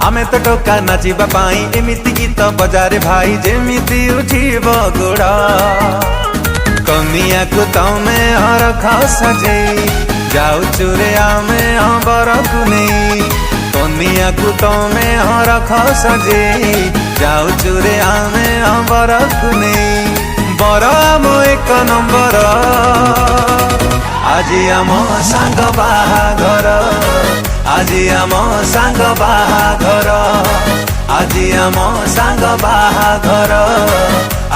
आमे तो टोका नाचिबा पाई एमिति गीत बजारे भाई जेमिति उठिब गोड़ कनिया को तमे हरख सजेई जाउछु रे आमे बर को नहीं कनिया को तमे हरख सजेई जाउछु रे आमे बर को नहीं बर आम एक नंबर आज आम सांग बाहाघर आज आम सांग बाहाघर आज आम सांग बाहाघर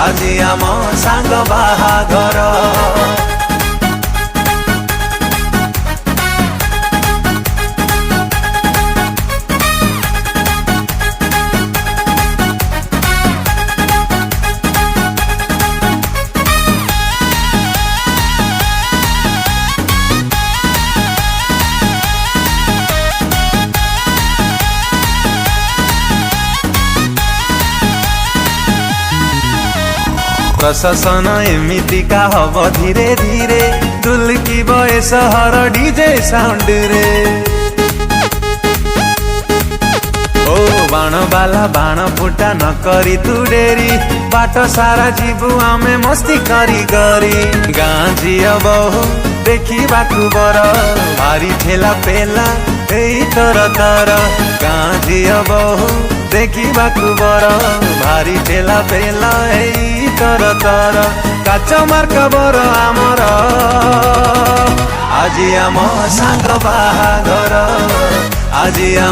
आज आम सांग बाहाघर प्रशासन एमितिका हब धीरे धीरे दुलकी बे सहर डीजे साउंड रे ओ बाण बाला बाण फुटा न करी तू डेरी बाट सारा जीवु आमे मस्ती करी करी गाँ झिया बहु देखा बर भारी ठेला पेला तर तर गाँ झिया बहु देखा बर भारी ठेला पेला तर तर काच मार्क बर आमर आज आम सांग बाहाघर आज आम